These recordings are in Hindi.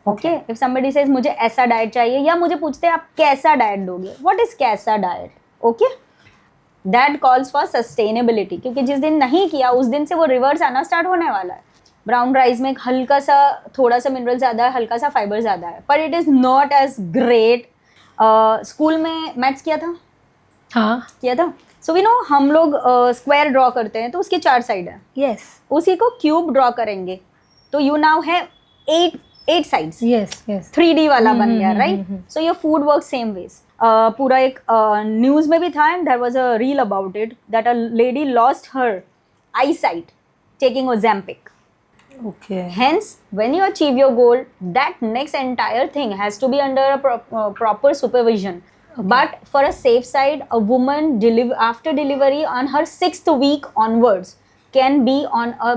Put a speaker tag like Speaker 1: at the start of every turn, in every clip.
Speaker 1: ओके, इफ समबडी सेज मुझे ऐसा डाइट चाहिए, या मुझे पूछते हैं आप कैसा डाइट दोगे, व्हाट इज कैसा diet, okay, that calls for sustainability, क्योंकि जिस दिन नहीं किया उस दिन से वो रिवर्स आना स्टार्ट होने वाला है। ब्राउन राइस में हल्का सा थोड़ा सा मिनरल ज़्यादा है, हल्का सा फाइबर ज़्यादा है, पर it is not as great. School में मैथ्स किया था?
Speaker 2: हाँ
Speaker 1: किया था। सो वी नो हम लोग स्क्वायर ड्रॉ करते हैं तो उसके 4 साइड है।
Speaker 2: यस,
Speaker 1: उसी को क्यूब ड्रॉ करेंगे तो यू नाउ है 8 साइड्स।
Speaker 2: यस यस,
Speaker 1: 3D वाला बन गया, right? So your food work same ways. पूरा एक न्यूज़ में भी था, and there was a reel about it that a lady lost her eye sight taking Ozempic.
Speaker 2: okay,
Speaker 1: Hence, when you achieve your goal, that next entire thing has to be under a proper supervision.
Speaker 2: Okay.
Speaker 1: But for a safe side, a woman after delivery on her 6th week onwards can be on a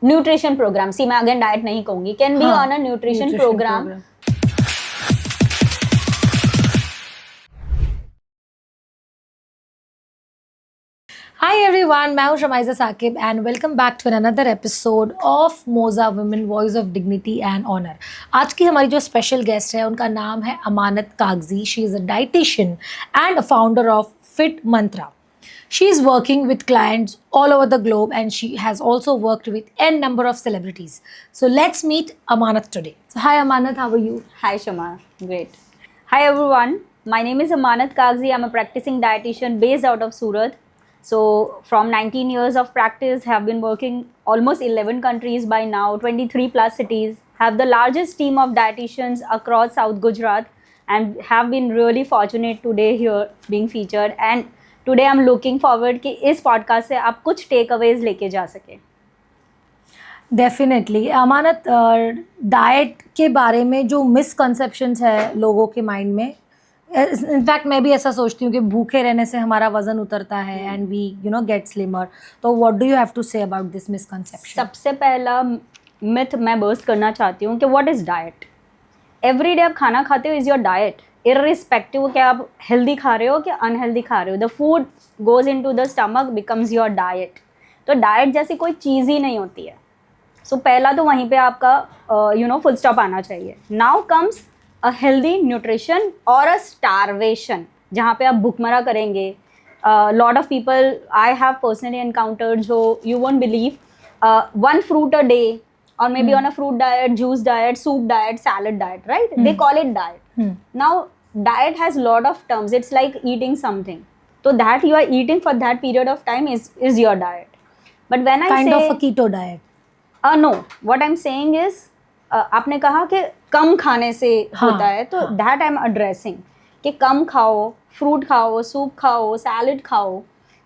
Speaker 1: nutrition program. See, मैं again diet नहीं कहूँगी. Can be on a nutrition program.
Speaker 2: Hi everyone, मैं हूँ शमाइज़ा Saqib and welcome back to another episode of Moza Women Voice of Dignity and Honor. आज की हमारी जो स्पेशल गेस्ट है उनका नाम है अमानत कागजी. She is a dietitian and a founder of Fit Mantra. She is working with clients all over the globe and she has also worked with n number of celebrities. So let's meet Amanat today. So hi Amanat, how are you?
Speaker 1: Hi Shama, great. Hi everyone, my name is Amanat Kagzi. I'm a practicing dietitian based out of Surat. So from 19 years of practice, have been working almost 11 countries by now, 23 plus cities, have the largest team of dietitians across South Gujarat, and have been really fortunate today here being featured. And today I'm looking forward कि इस podcast से आप कुछ takeaways लेके जा सके.
Speaker 2: डेफिनेटली अमानत, डाइट के बारे में जो मिसकंसेप्शंस है लोगों के माइंड में, इनफैक्ट मैं भी ऐसा सोचती हूँ कि भूखे रहने से हमारा वजन उतरता है एंड वी गेट स्लिमर. तो what do you have to say about this misconception?
Speaker 1: सबसे पहला मिथ मैं बर्स्ट करना चाहती हूँ कि what is diet. Every day आप खाना खाते हो इज़ योर डाइट, इररिस्पेक्टिव कि आप हेल्दी खा रहे हो कि अनहेल्दी खा रहे हो. The food goes into the stomach becomes your diet. तो डाइट जैसी कोई चीज़ ही नहीं होती है. सो पहला तो वहीं पे आपका फुल स्टॉप आना चाहिए. Now comes a healthy nutrition और अ स्टारवेशन, जहाँ पे आप भुखमरा करेंगे. Lot of people I have personally encountered, जो you won't believe, 1 fruit a day or maybe on a fruit diet, juice diet, soup diet, salad diet, right? They call it diet. Now diet has lot of terms. It's like eating something. So that you are eating for that period of time is your diet. But when I
Speaker 2: kind
Speaker 1: say
Speaker 2: of a keto diet.
Speaker 1: No, what I'm saying is आपने कहा कि कम खाने से होता है, तो दैट आई एम एड्रेसिंग कि कम खाओ, फ्रूट खाओ, सूप खाओ, सैलड खाओ.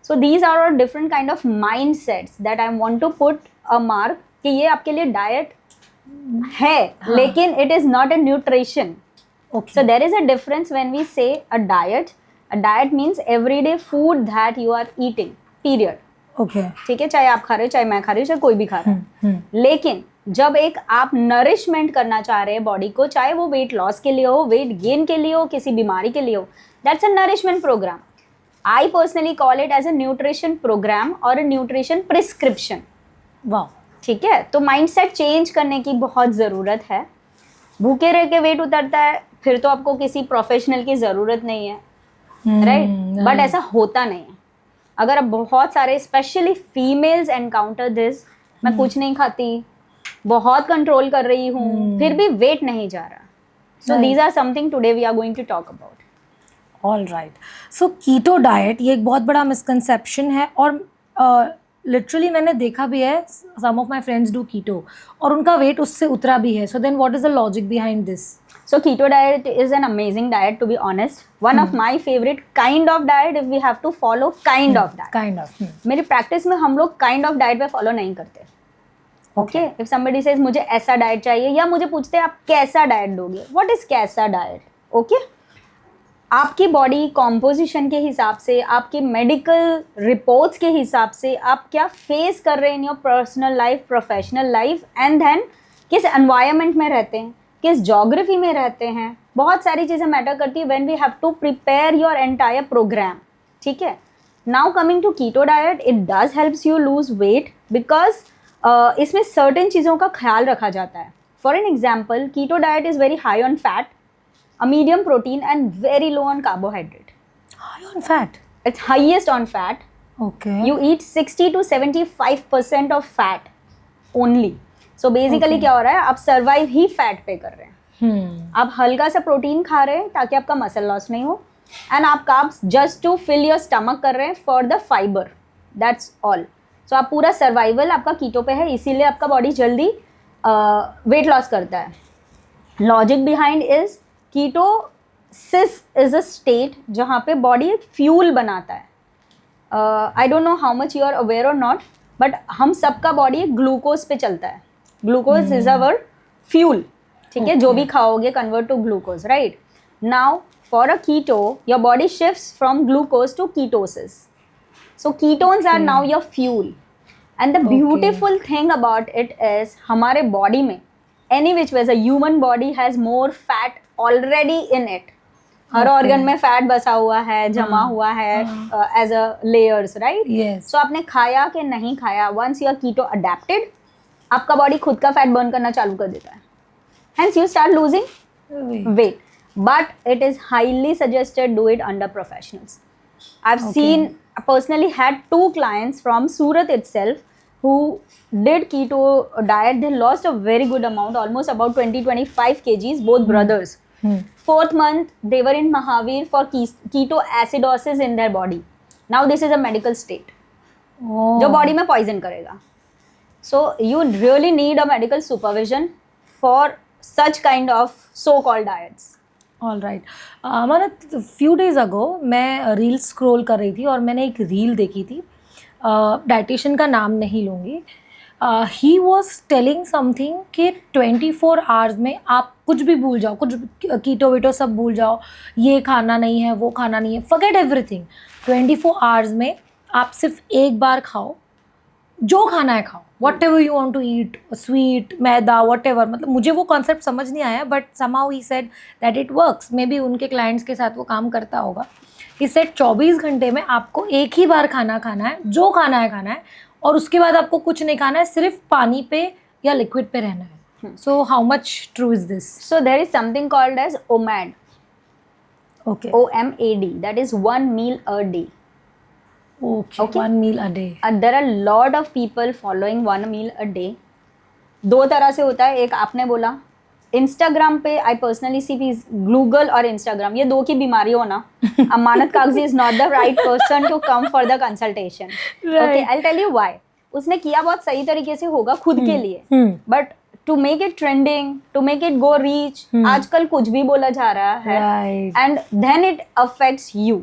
Speaker 1: So these are different kind of mind sets that I want to put a mark कि ये आपके लिए डाइट है, लेकिन it is not a nutrition. So there is a difference when we say a diet. A diet means everyday food that you are eating, period.
Speaker 2: Okay,
Speaker 1: ठीक है, चाहे आप खा रहे हो, चाहे मैं खा रही हूँ, चाहे कोई भी खा रहा है. लेकिन जब एक आप नरिशमेंट करना चाह रहे हैं बॉडी को, चाहे वो वेट लॉस के लिए हो, वेट गेन के लिए हो, किसी बीमारी के लिए हो, that's a nourishment programme. I personally call it as a nutrition programme और अ न्यूट्रिशन प्रिस्क्रिप्शन.
Speaker 2: वाह,
Speaker 1: ठीक है. तो माइंडसेट चेंज करने की बहुत ज़रूरत है. भूखे रह के वेट उतरता है, फिर तो आपको किसी प्रोफेशनल की ज़रूरत नहीं है, राइट? बट ऐसा होता नहीं है. अगर आप बहुत सारे स्पेशली फीमेल्स एनकाउंटर दिस, मैं कुछ नहीं खाती, बहुत कंट्रोल कर रही हूँ, फिर भी वेट नहीं जा रहा. So these are something today we are going to talk about.
Speaker 2: All right. So keto diet ये एक बहुत बड़ा मिसकंसेप्शन है और लिटरली मैंने देखा भी है, some of my friends do keto और उनका वेट उससे उतरा भी है. So then what is the logic behind this?
Speaker 1: So keto diet is an amazing diet, to be honest. One of my favorite kind of diet if we have to follow kind of diet.
Speaker 2: Kind of.
Speaker 1: मेरी practice में हम लोग kind of diet पे follow नहीं करते. Okay? If somebody says मुझे ऐसा diet चाहिए, या मुझे पूछते हैं आप कैसा diet दोगे, what is कैसा diet? Okay? आपकी बॉडी कॉम्पोजिशन के हिसाब से, आपकी मेडिकल रिपोर्ट्स के हिसाब से, आप क्या फेस कर रहे हैं in your personal life, professional life, and then किस एनवायरनमेंट में रहते हैं, किस जोग्राफी में रहते हैं, बहुत सारी चीज़ें मैटर करती है when we have to prepare your entire programme. ठीक है. Now coming to keto diet, it does helps you lose weight because इसमें सर्टेन चीज़ों का ख्याल रखा जाता है. For an example, keto diet is very high on fat, a medium protein, and very low on carbohydrate.
Speaker 2: High on fat.
Speaker 1: It's highest on fat.
Speaker 2: Okay.
Speaker 1: You eat 60 to 75% of fat only. So basically
Speaker 2: Okay.
Speaker 1: क्या हो रहा है, आप सर्वाइव ही फैट पे कर रहे हैं. आप हल्का सा प्रोटीन खा रहे हैं ताकि आपका मसल लॉस नहीं हो, एंड आप carbs just to fill your stomach कर रहे हैं for the fibre. That's all. So आप पूरा सर्वाइवल आपका कीटो पे है, इसीलिए आपका बॉडी जल्दी वेट लॉस करता है. Logic behind is ketosis is a state जहाँ पे बॉडी एक फ्यूल बनाता है. I don't know how much you are aware और नॉट, बट हम सबका बॉडी एक ग्लूकोज पे चलता है. Glucose is our fuel. ठीक है, जो भी खाओगे convert to glucose, right. Now for a keto your body shifts from glucose to ketosis. So ketones are now your fuel. And the beautiful thing about it is हमारे बॉडी में any which ways a human body has more fat already in it. हर ऑर्गन में फैट बसा हुआ है, जमा हुआ है as a layers, right.
Speaker 2: Yes.
Speaker 1: So आपने खाया कि नहीं खाया, वंस योर कीटो अडेप्टेड, आपका बॉडी खुद का फैट बर्न करना चालू कर देता है. Hence you start losing weight. But it is highly suggested do it under professionals. I've seen, personally had 2 clients from Surat itself who did keto diet. They lost a very good amount, almost about 20-25 kgs, both brothers. 4th month, they were in Mahavir for keto acidosis in their body. Now this is a medical state. जो body में poison करेगा. So you really need a medical supervision for such kind of so-called diets.
Speaker 2: All right. मैंने फ्यू डेज अगो मैं रील स्क्रॉल कर रही थी और मैंने एक रील देखी थी. डाइटिशियन का नाम नहीं लूँगी. ही वॉज टेलिंग समथिंग कि 24 आवर्स में आप कुछ भी भूल जाओ, कुछ कीटो वीटो सब भूल जाओ, ये खाना नहीं है, वो खाना नहीं है, फॉरगेट एवरीथिंग. 24 आवर्स में आप सिर्फ एक बार खाओ, जो खाना है खाओ, whatever you want to eat, sweet, maida, whatever. मतलब मुझे वो कॉन्सेप्ट समझ नहीं आया, but somehow he said that it works. Maybe उनके क्लाइंट्स के साथ वो काम करता होगा. ही सेड 24 घंटे में आपको एक ही बार खाना खाना है, जो खाना है, और उसके बाद आपको कुछ नहीं खाना है, सिर्फ पानी पे या लिक्विड पे रहना है. So how much true is this?
Speaker 1: So there is something called as OMAD.
Speaker 2: Okay.
Speaker 1: OMAD. That is 1 meal a day.
Speaker 2: Okay.
Speaker 1: Okay.
Speaker 2: 1 meal a day.
Speaker 1: There are lot of people following 1 meal a day. 2 तरह से होता है. एक आपने बोला इंस्टाग्राम पे, आई पर्सनली सी गूगल और इंस्टाग्राम, ये 2 की बीमारी हो ना. Amanat Kagzi is not the right person to come for the consultation. Okay, I tell you why. उसने किया बहुत सही तरीके से होगा खुद के लिए, but to make it trending, to make it go reach, आजकल कुछ भी बोला जा रहा है,
Speaker 2: Right.
Speaker 1: And then it affects you.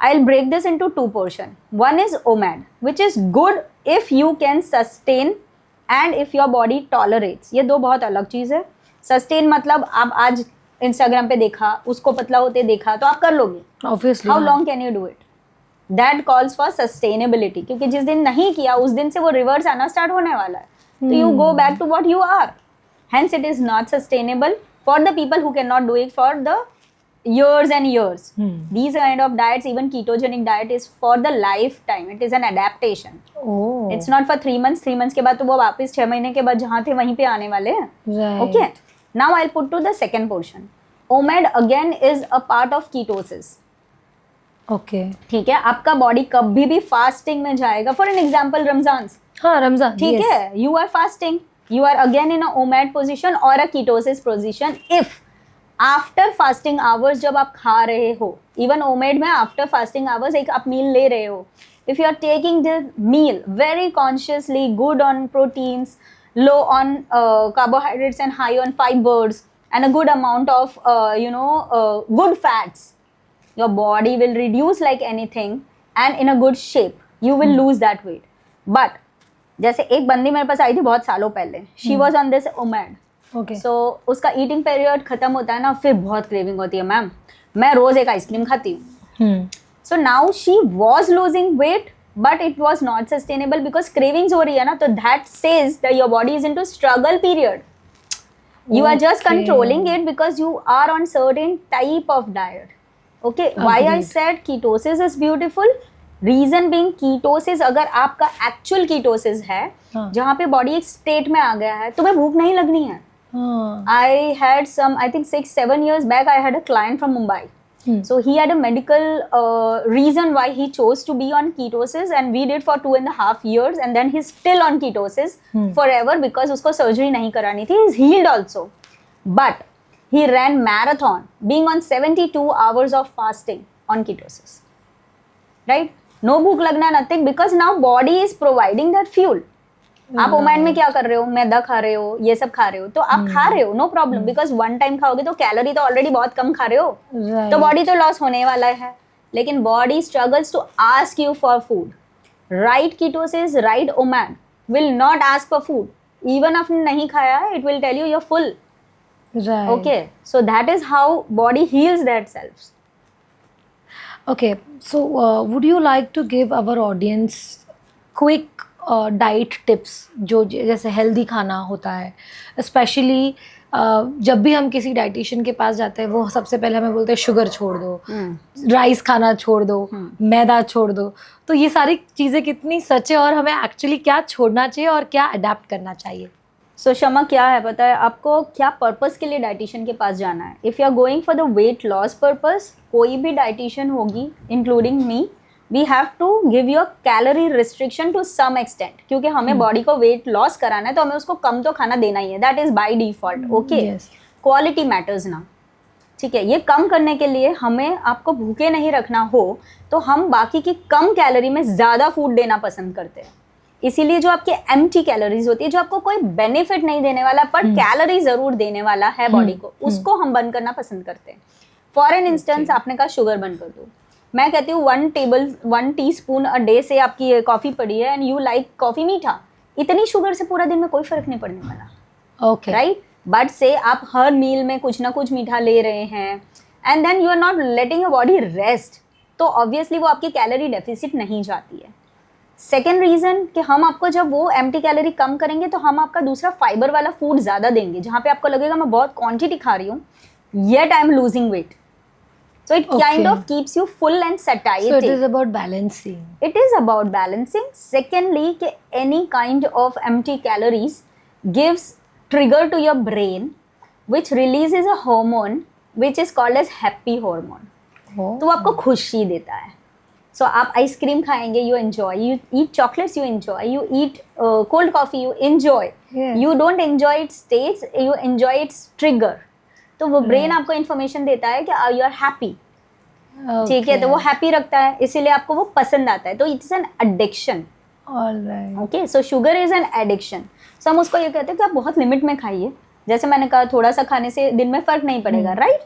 Speaker 1: I'll break this into 2 portions. One is OMAD, which is good if you can sustain and if your body tolerates. ये 2 बहुत अलग चीज़ है. Sustain मतलब आप आज Instagram पे देखा, उसको पतला होते देखा, तो आप कर लोगे.
Speaker 2: Obviously.
Speaker 1: How long can you do it? That calls for sustainability. क्योंकि जिस दिन नहीं किया, उस दिन से वो रिवर्स आना स्टार्ट होने वाला है. तो you go back to what you are. Hence it is not sustainable for the people who cannot do it for the years and years. These kind of diets, even ketogenic diet, is for the lifetime. It is an adaptation.
Speaker 2: Oh.
Speaker 1: It's not for 3 months. 3 months के बाद तो वो वापस 6 महीने के बाद जहाँ थे वहीं पे आने वाले हैं.
Speaker 2: Right.
Speaker 1: Okay. Now I'll put to the second portion. OMAD again is a part of ketosis.
Speaker 2: Okay.
Speaker 1: ठीक है, आपका बॉडी कभी भी फास्टिंग में जाएगा. For an example Ramzan.
Speaker 2: हाँ, रमजान.
Speaker 1: ठीक
Speaker 2: yes.
Speaker 1: है, you are fasting, you are again in a OMAD position और a ketosis position. If after fasting hours जब आप खा रहे हो, इवन OMAD में आफ्टर फास्टिंग आवर्स एक आप मील ले रहे हो, if you are taking this meal very consciously, good on proteins, low on carbohydrates and high on fibers, and a good amount of good fats, your body will reduce like anything and in a good shape. You will lose that weight. But जैसे एक बंदी मेरे पास आई थी बहुत सालों पहले, she was on this OMAD.
Speaker 2: Okay.
Speaker 1: So उसका ईटिंग पीरियड खत्म होता है ना, फिर बहुत क्रेविंग होती है. मैम मैं रोज एक आइसक्रीम खाती हूँ. So now she was losing weight, but it was not sustainable because cravings हो रही है ना, तो that says that your body is into struggle period. You are just controlling it because you are on certain type of diet. Okay, why I said ketosis is beautiful? Reason being ketosis, अगर आपका actual ketosis है, जहाँ पे body एक state में आ गया है, तुम्हें भूख नहीं लगनी है. I had some, I think 6-7 years back, I had a client from Mumbai. So he had a medical reason why he chose to be on ketosis, and we did for 2.5 years, and then he's still on ketosis forever because उसको surgery नहीं करानी थी. He's healed also, but he ran marathon being on 72 hours of fasting on ketosis. Right? No भूख लगना, nothing, because now body is providing that fuel. आप ओमान में क्या कर रहे हो, मैदा खा रहे हो, ये सब खा रहे हो, तो आप खा रहे हो, no problem, because one time खाओगे तो कैलोरी तो ऑलरेडी बहुत कम खा रहे हो, तो बॉडी तो लॉस होने वाला है. लेकिन body struggles to ask you for food. Right ketosis, right woman will not ask for food. Even आपने नहीं खाया है, it will tell you you're full. Okay, so that is how body heals that self.
Speaker 2: Okay, so would you like to give our audience quick diet tips जो जैसे हेल्दी खाना होता है, स्पेशली जब भी हम किसी डाइटिशियन के पास जाते हैं वो सबसे पहले हमें बोलते हैं शुगर छोड़ दो, राइस खाना छोड़ दो, मैदा छोड़ दो. तो ये सारी चीज़ें कितनी सच है और हमें एक्चुअली क्या छोड़ना चाहिए और क्या अडेप्ट करना चाहिए?
Speaker 1: सो शमा, क्या है पता है आपको, क्या पर्पस के लिए डाइटिशियन के पास जाना है? If you are going for the weight loss purpose, कोई भी डाइटिशियन होगी including me, we have to give you a calorie restriction to some extent, क्योंकि हमें बॉडी को वेट लॉस कराना है तो हमें उसको कम तो खाना देना ही है. That is by default. Okay, quality matters ना. ठीक है, ये कम करने के लिए हमें आपको भूखे नहीं रखना हो तो हम बाकी की कम कैलोरी में ज़्यादा फूड देना पसंद करते हैं. इसीलिए जो आपके एम्प्टी कैलोरीज होती है, जो आपको कोई बेनिफिट नहीं देने वाला पर कैलोरी ज़रूर देने वाला है बॉडी को, उसको हम बंद करना पसंद करते हैं. फॉर एन इंस्टेंस, आपने कहा शुगर बंद कर दो. मैं कहती हूँ 1 टीस्पून अ डे से आपकी कॉफ़ी पड़ी है एंड यू लाइक कॉफ़ी मीठा, इतनी शुगर से पूरा दिन में कोई फ़र्क नहीं पड़ने वाला.
Speaker 2: Okay,
Speaker 1: right. बट से आप हर मील में कुछ ना कुछ मीठा ले रहे हैं and then you are not letting your body rest, तो ऑब्वियसली वो आपकी कैलोरी डेफिसिट नहीं जाती है. सेकेंड रीज़न कि हम आपको जब वो एम्प्टी कैलोरी कम करेंगे तो हम आपका दूसरा फाइबर वाला फूड ज़्यादा देंगे, जहाँ पे आपको लगेगा मैं बहुत क्वांटिटी खा रही हूँ yet I am losing weight. So it kind of keeps you full and satiety.
Speaker 2: So it is about balancing.
Speaker 1: It is about balancing. Secondly, कि any kind of empty calories gives trigger to your brain, which releases a hormone which is called as happy hormone. तो आपको खुशी देता है. So आप आइसक्रीम खाएंगे, you enjoy. You eat chocolates, you enjoy. You eat cold coffee, you enjoy.
Speaker 2: Yes.
Speaker 1: You don't enjoy its taste, you enjoy its trigger. तो वो ब्रेन आपको इन्फॉर्मेशन देता है कि यू आर हैप्पी. ठीक है, तो वो हैप्पी रखता है, इसीलिए आपको वो पसंद आता है. तो it's an addiction. Okay, so sugar is an addiction. So हम उसको ये कहते हैं कि आप बहुत लिमिट में खाइए. जैसे मैंने कहा, थोड़ा सा खाने से दिन में फर्क नहीं पड़ेगा, right?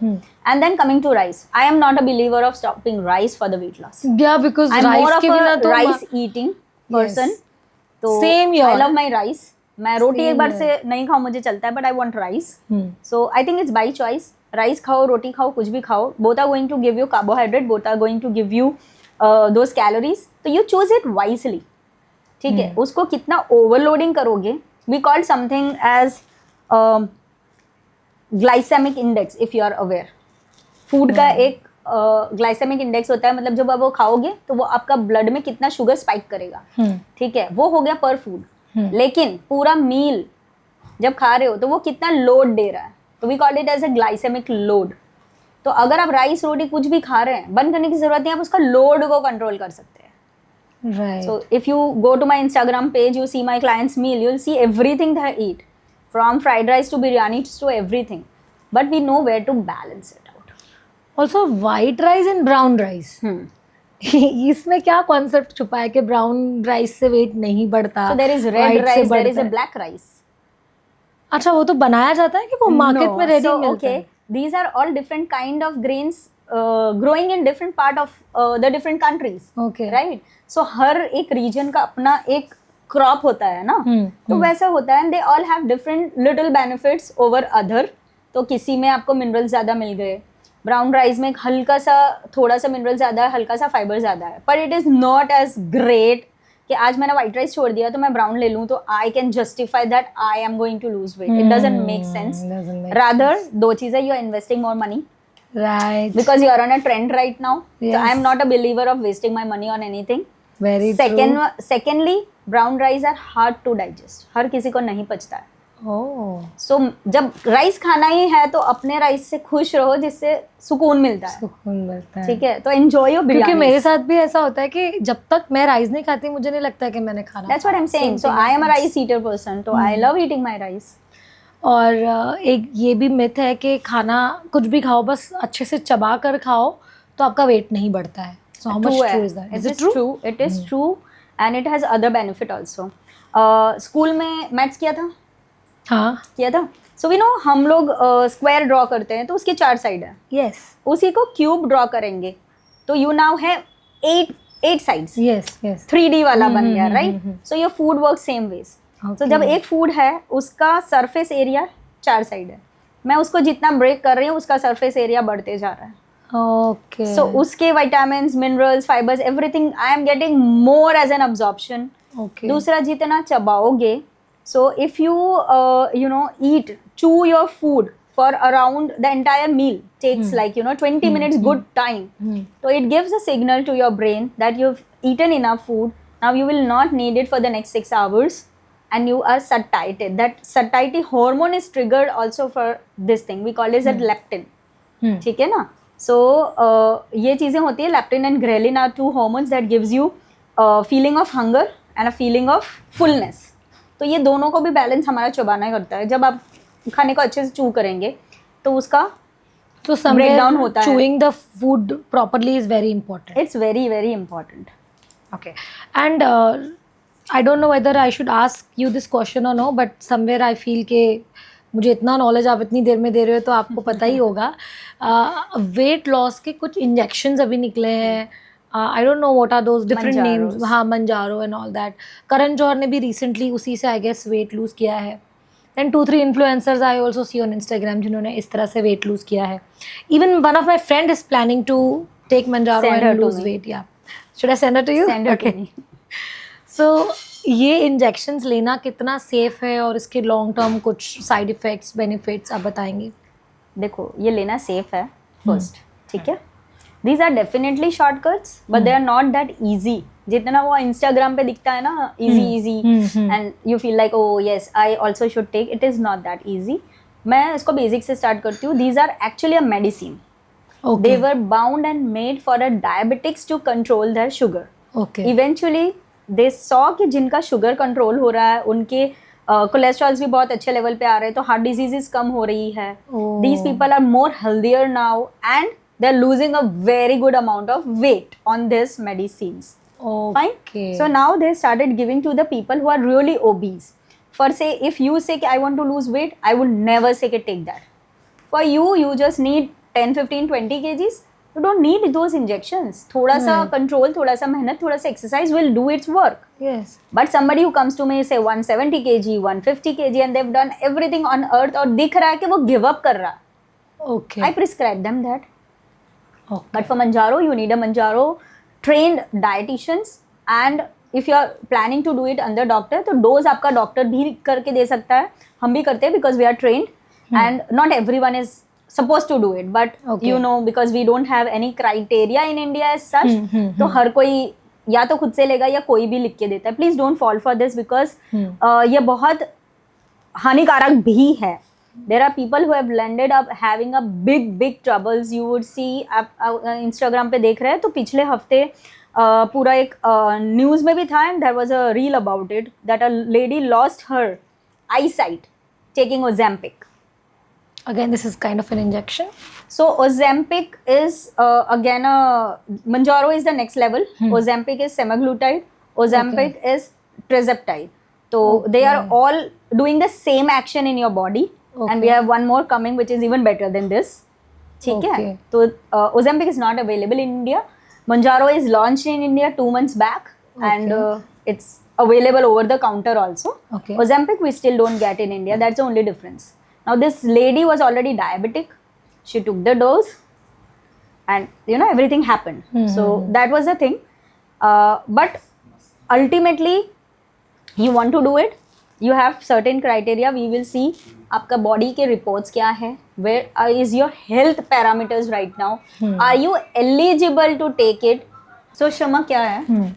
Speaker 1: And then coming to rice, I am not a believer of stopping rice for the weight loss.
Speaker 2: Yeah because
Speaker 1: I am more of a rice eating person. तो आई लव माय राइस. मैं रोटी एक बार से नहीं खाऊं मुझे चलता है, but I want rice. So I think it's by choice. Rice खाओ, रोटी खाओ, कुछ भी खाओ, both are going to give you carbohydrate, both are going to give you those calories. तो यू चूज इट वाइजली. ठीक है, उसको कितना ओवरलोडिंग करोगे, we called something as glycemic index. If you are aware, food का एक ग्लाइसेमिक इंडेक्स होता है, मतलब जब आप वो खाओगे तो वो आपका ब्लड में कितना शुगर स्पाइक करेगा. ठीक है, वो हो गया पर फूड. लेकिन पूरा मील जब खा रहे हो तो वो कितना लोड दे रहा है, तो we call it as a glycemic load. तो अगर आप राइस रोटी कुछ भी खा रहे हैं, बंद करने की जरूरत नहीं, आप उसका लोड को कंट्रोल कर सकते हैं.
Speaker 2: Right.
Speaker 1: So if you go to my Instagram page, you see my clients meal, you will see everything they eat, from fried rice to biryani to everything, but we know where to balance it out.
Speaker 2: Also white rice and brown rice, इसमें क्या कॉन्सेप्ट छुपा है कि ब्राउन राइस से वेट नहीं बढ़ता?
Speaker 1: So there is red rice, there is a black rice.
Speaker 2: अच्छा, वो तो बनाया जाता है कि वो मार्केट में रेडी मिलता है?
Speaker 1: These are all different kind of grains growing in different part of the different countries.
Speaker 2: Okay.
Speaker 1: Right? So हर एक region का अपना एक crop होता है ना, तो वैसा होता है, and they all have different little benefits over other. तो किसी में आपको मिनरल ज़्यादा मिल गए, ब्राउन राइस में हल्का सा थोड़ा सा मिनरल ज़्यादा है, हल्का सा फाइबर ज़्यादा है, पर it is not as great कि आज मैंने वाइट राइस छोड़ दिया तो मैं ब्राउन ले लूँ तो I can justify that I am going to lose weight. It doesn't make sense. Rather दो चीज़ें, you are investing more money,
Speaker 2: right,
Speaker 1: because you are on a trend right now. Yes. So I am not a believer of wasting my money on anything.
Speaker 2: Very true.
Speaker 1: Secondly, brown rice are hard to digest. हर किसी को नहीं पचता है.
Speaker 2: ओह,
Speaker 1: सो जब राइस खाना ही है तो अपने राइस से खुश रहो जिससे सुकून मिलता है,
Speaker 2: सुकून मिलता है।
Speaker 1: ठीक है? तो एंजॉय योर
Speaker 2: क्योंकि
Speaker 1: बिरयानी।
Speaker 2: मेरे साथ भी ऐसा होता है कि जब तक मैं राइस नहीं खाती मुझे नहीं लगता कि मैंने खाना
Speaker 1: दैट्स व्हाट आई एम
Speaker 2: खाया।
Speaker 1: Saying.
Speaker 2: Same
Speaker 1: so
Speaker 2: thing
Speaker 1: I am a
Speaker 2: happens.
Speaker 1: Rice eater person, तो I love eating my rice.
Speaker 2: और एक ये भी मिथ है कि खाना कुछ भी खाओ बस अच्छे से चबा कर खाओ तो आपका वेट नहीं बढ़ता है। So how much true is that?
Speaker 1: It
Speaker 2: is it
Speaker 1: is
Speaker 2: true?
Speaker 1: true. It is true, and it has other benefit also. School में मैथ्स किया था,
Speaker 2: हाँ,
Speaker 1: किया था। सो वी नो हम लोग स्क्वायर ड्रॉ करते हैं तो उसके 4 साइड है,
Speaker 2: यस
Speaker 1: उसी को क्यूब ड्रॉ करेंगे तो यू नाउ है 8 साइड्स,
Speaker 2: यस यस
Speaker 1: 3D वाला बन गया, right? So your food work same ways. So जब एक फूड है उसका सरफेस एरिया 4 साइड है, मैं उसको जितना ब्रेक कर रही हूँ उसका सरफेस एरिया बढ़ते जा रहा है।
Speaker 2: ओके
Speaker 1: सो उसके vitamins, minerals, fibres, everything I am getting more as an absorption.
Speaker 2: Okay
Speaker 1: दूसरा, जितना चबाओगे, so if you you know eat, chew your food for around the entire meal takes like 20 minutes good time. So it gives a signal to your brain that you've eaten enough food. Now you will not need it for the next 6 hours and you are satiated. That satiety hormone is triggered also for this thing. We call it as leptin. ठीक है ना? So ये चीज़ें होती है, leptin and ghrelin are 2 hormones that gives you a feeling of hunger and a feeling of fullness. तो ये दोनों को भी बैलेंस हमारा चबाना करता है। जब आप खाने को अच्छे से चू करेंगे तो उसका
Speaker 2: तो
Speaker 1: breakdown होता है।
Speaker 2: chewing the food properly is very important.
Speaker 1: It's very very important.
Speaker 2: Okay. And I don't know whether I should ask you this question or no, but somewhere I feel कि मुझे इतना नॉलेज आप इतनी देर में दे रहे हो तो आपको पता ही होगा। वेट लॉस के कुछ इंजेक्शंस अभी निकले हैं। I don't know what are those different names. हाँ, Mounjaro and all that. Karan Johar ने भी रिसेंटली उसी से आई गेस वेट लूज किया है। And 2-3 influencers I also see on Instagram जिन्होंने इस तरह से वेट लूज किया है। Even one of my friend is planning to take Mounjaro and lose weight. Yeah should I send it to you?
Speaker 1: Send it to me.
Speaker 2: So ये इंजेक्शंस लेना कितना सेफ है और इसके लॉन्ग टर्म कुछ साइड इफेक्ट्स, बेनिफिट्स आप बताएंगे?
Speaker 1: देखो, ये लेना सेफ है फर्स्ट, ठीक है? These are definitely shortcuts but they are not that easy जितना वो इंस्टाग्राम पे दिखता है ना, easy and you feel like oh yes I also should take. It is not that easy. मैं इसको बेसिक से स्टार्ट करती हूँ। These are actually a medicine. They were bound and made for a diabetics to control their sugar.
Speaker 2: Okay.
Speaker 1: Eventually, they saw कि जिनका शुगर कंट्रोल हो रहा है उनके कोलेस्ट्रॉल्स भी बहुत अच्छे लेवल पे आ रहे हैं, तो हार्ट डिजीजेस कम हो रही है. These people are more healthier now and they're losing a very good amount of weight on these medicines.
Speaker 2: Okay.
Speaker 1: Fine. So now they started giving to the people who are really obese. For say, if you say I want to lose weight, I would never say take that. For you, you just need 10, 15, 20 kgs. You don't need those injections. थोड़ा सा control, थोड़ा सा मेहनत, थोड़ा सा exercise will do its work.
Speaker 2: Yes.
Speaker 1: But somebody who comes to me say 170 kg, 150 kg and they've done everything on earth और दिख रहा है कि वो give up कर रहा है.
Speaker 2: Okay.
Speaker 1: I prescribe them that.
Speaker 2: Okay.
Speaker 1: But for Manjaro, you need a Manjaro trained dietitians and if you are planning to do it under doctor, तो dose आपका doctor भी करके दे सकता है. हम भी करते हैं because we are trained and not everyone is supposed to do it. But you know because we don't have any criteria in India as such, तो हर कोई या तो खुद से लेगा या कोई भी लिख के देता है. Please don't fall for this because ये बहुत हानिकारक भी है. There are people who have landed up having a big troubles. You would see आप Instagram पे देख रहे हैं तो पिछले हफ्ते पूरा एक न्यूज़ में भी था and there was a reel about it that a lady lost her eyesight taking Ozempic.
Speaker 2: Again, this is kind of an injection.
Speaker 1: So Ozempic is again Manjaro is the next level. Ozempic is semaglutide. Ozempic is tirzepatide. So they are all doing the same action in your body. And we have one more coming which is even better than this. ठीक है? तो Ozempic is not available in India. Manjaro is launched in India 2 months back and it's available over the counter also.
Speaker 2: Okay.
Speaker 1: Ozempic we still don't get in India. That's the only difference. Now this lady was already diabetic. She took the dose and you know everything happened. So that was the thing. But ultimately you want to do it. You have certain criteria. We will see आपका body के reports क्या है. Where is your health parameters right now? Are you eligible to take it? So Shama क्या है?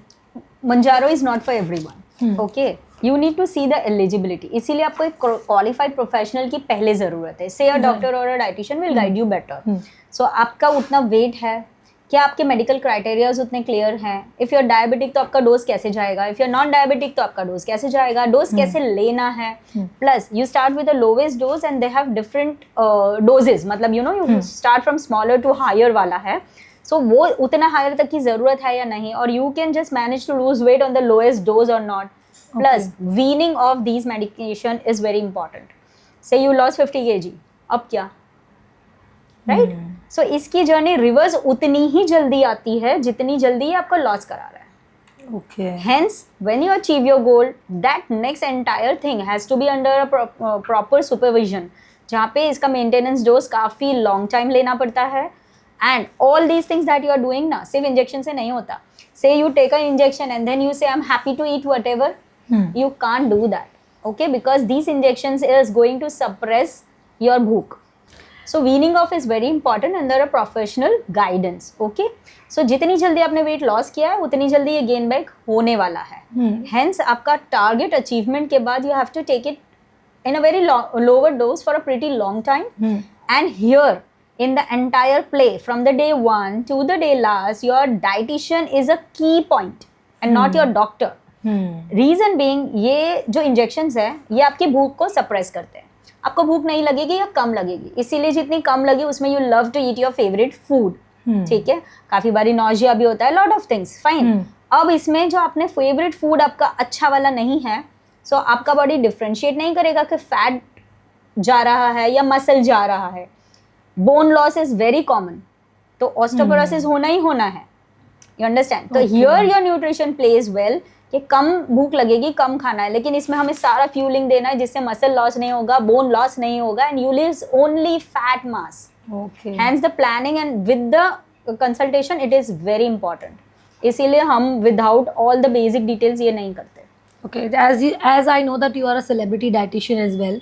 Speaker 1: Manjaro is not for everyone. Okay. You need to see the eligibility, इसीलिए आपको एक क्वालिफाइड प्रोफेशनल की पहले ज़रूरत है. से अ डॉक्टर और a dietitian will guide you better. So आपका उतना वेट है, क्या आपके मेडिकल क्राइटेरियाज उतने क्लियर हैं. इफ़ यू आर डायबिटिक तो आपका डोज कैसे जाएगा, if you are non diabetic तो आपका डोज कैसे जाएगा, डोज कैसे लेना है. Plus you start with the lowest dose and they have different doses, मतलब you know you start from smaller to higher वाला है. सो वो उतना हायर तक की ज़रूरत है या नहीं, और you can just manage to lose weight on the lowest dose और not. Plus, weaning of these medication is very important. Say you lost 50 kg, अब क्या, right? So इसकी जर्नी रिवर्स उतनी ही जल्दी आती है जितनी जल्दी ये आपको लॉस करा रहा है.
Speaker 2: Okay.
Speaker 1: Hence, when you achieve your goal, that next entire thing has to be under a proper supervision, जहाँ पे इसका maintenance dose काफ़ी long time लेना पड़ता है. And all these things that you are doing ना, सिर्फ injection से नहीं होता. Say you take an injection and then you say I'm happy to eat whatever. You can't do that, okay? Because these injections is going to suppress your bhook. So weaning off is very important under a professional guidance, okay? So जितनी जल्दी आपने weight loss किया है उतनी जल्दी ये gain back होने वाला है. Hence आपका target achievement के बाद you have to take it in a very lower dose for a pretty long time. And here in the entire play from the day 1 to the day last, your dietitian is a key point and not your doctor. Reason being, ये जो इंजेक्शंस है ये आपकी भूख को सप्रेस करते हैं. आपको भूख नहीं लगेगी या कम लगेगी, इसीलिए जितनी कम लगे उसमें you love to eat your favourite food. ठीक है, काफी बारी नॉजिया भी होता है, लॉट ऑफ थिंग्स, फाइन. अब इसमें जो आपने फेवरेट फूड आपका अच्छा वाला नहीं है, सो आपका बॉडी डिफ्रेंशिएट नहीं करेगा कि फैट जा रहा है या मसल जा रहा है. Bone loss is very common, तो ऑस्टियोपोरोसिस होना ही होना है. You understand? तो here your nutrition plays well, कि कम भूख लगेगी, कम खाना है, लेकिन इसमें हमें सारा फ्यूलिंग देना है जिससे मसल लॉस नहीं होगा, बोन लॉस नहीं होगा, and you lose only fat mass. Hence the planning and with the consultation it is very important. इसीलिए हम without all the basic details ये नहीं करते.
Speaker 2: Okay, as I know that you are a celebrity dietitian as well.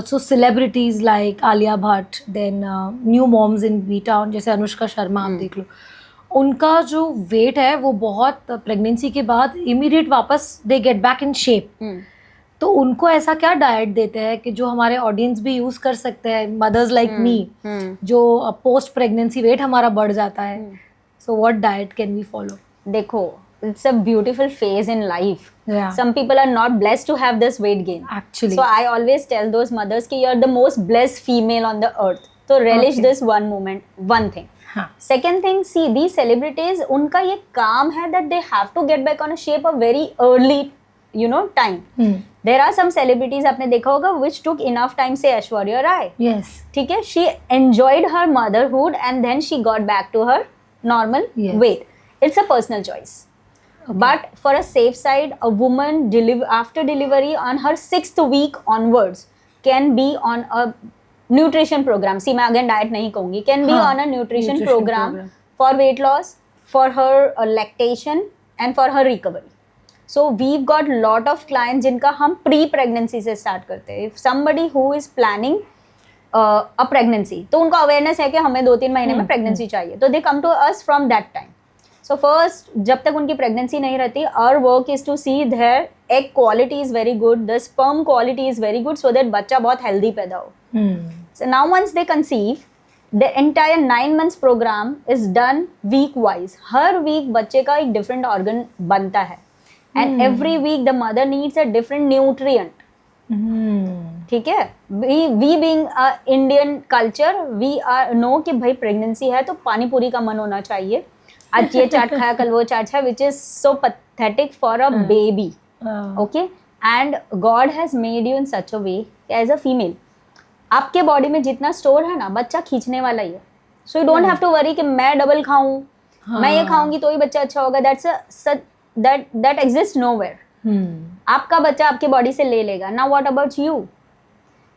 Speaker 2: So celebrities like Alia Bhatt, then new moms in B-Town जैसे अनुष्का शर्मा आप देख लो, उनका जो वेट है वो बहुत प्रेगनेंसी के बाद इमीडिएट वापस they get back in shape. तो उनको ऐसा क्या डाइट देते हैं कि जो हमारे ऑडियंस भी यूज कर सकते हैं, मदर्स लाइक मी, जो पोस्ट प्रेगनेंसी वेट हमारा बढ़ जाता है. So what diet can we follow?
Speaker 1: देखो, it's a beautiful phase in life.
Speaker 2: Yeah.
Speaker 1: Some people are not blessed to have this weight gain.
Speaker 2: Actually.
Speaker 1: So I always tell those mothers कि you're the most blessed female on the earth. So relish this one moment, one thing. Second thing, see these celebrities, उनका ये काम है that they have to get back on a shape a very early, you know, time. There are some celebrities आपने देखा होगा which took enough time, say Aishwarya Rai.
Speaker 2: Yes.
Speaker 1: ठीक है, she enjoyed her motherhood and then she got back to her normal weight. It's a personal choice. But for a safe side, a woman after delivery on her 6th week onwards can be on a nutrition program. See, मैं again diet नहीं कहूँगी. Can be on a nutrition program for weight loss, for her lactation and for her recovery. So we've got lot of clients जिनका हम pre-pregnancy से start करते हैं. If somebody who is planning a pregnancy, तो उनको awareness है कि हमें 2-3 महीने में pregnancy चाहिए, तो they come to us from that time. So first, जब तक उनकी pregnancy नहीं रहती, our work is to see their egg quality is very good, the sperm quality is very good, so that बच्चा बहुत healthy पैदा हो. So now once they conceive, the entire 9 months program is done week wise. Her week बच्चे का एक different organ बनता है, and every week the mother needs a different nutrient. ठीक है, we being a Indian culture, we are know कि भाई pregnancy है तो पानी पूरी का मन होना चाहिए. आज ये चाट खाया, कल वो चाट खाया, which is so pathetic for a baby. Okay, and God has made you in such a way as a female, आपके बॉडी में जितना स्टोर है ना, बच्चा खींचने वाला ही है. So you don't have to worry कि मैं डबल खाऊं, मैं ये खाऊंगी तो ही बच्चा अच्छा होगा. That exist nowhere. आपका बच्चा आपके बॉडी से ले लेगा. Now what about you?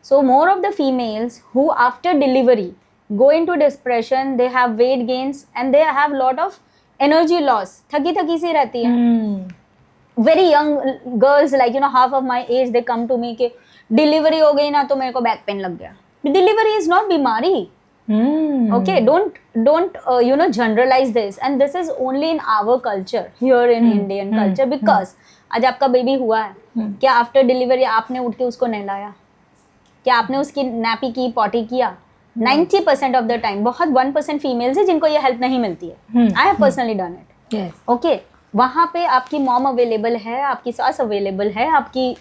Speaker 1: So more of the females who after delivery go into depression, they have weight gains and they have lot of energy loss. थकी सी रहती है. Very young girls, like you know, half of my age, they come to me कि डिलीवरी हो गई ना तो मेरे को बैक पेन लग गया. डिलीवरी इज नॉट बीमारी. Okay, don't you know, generalize this, and this is only in our culture here in Indian culture, because आज आपका बेबी हुआ है, क्या आफ्टर डिलीवरी आपने उठ के उसको नहलाया? क्या आपने उसकी नैपी की, पॉटी किया? 90% ऑफ द टाइम, बहुत 1% फीमेल्स है जिनको ये हेल्प नहीं मिलती है. आई have personally done it. Okay, वहाँ पे आपकी मॉम अवेलेबल है, आपकी सास अवेलेबल है, आपकी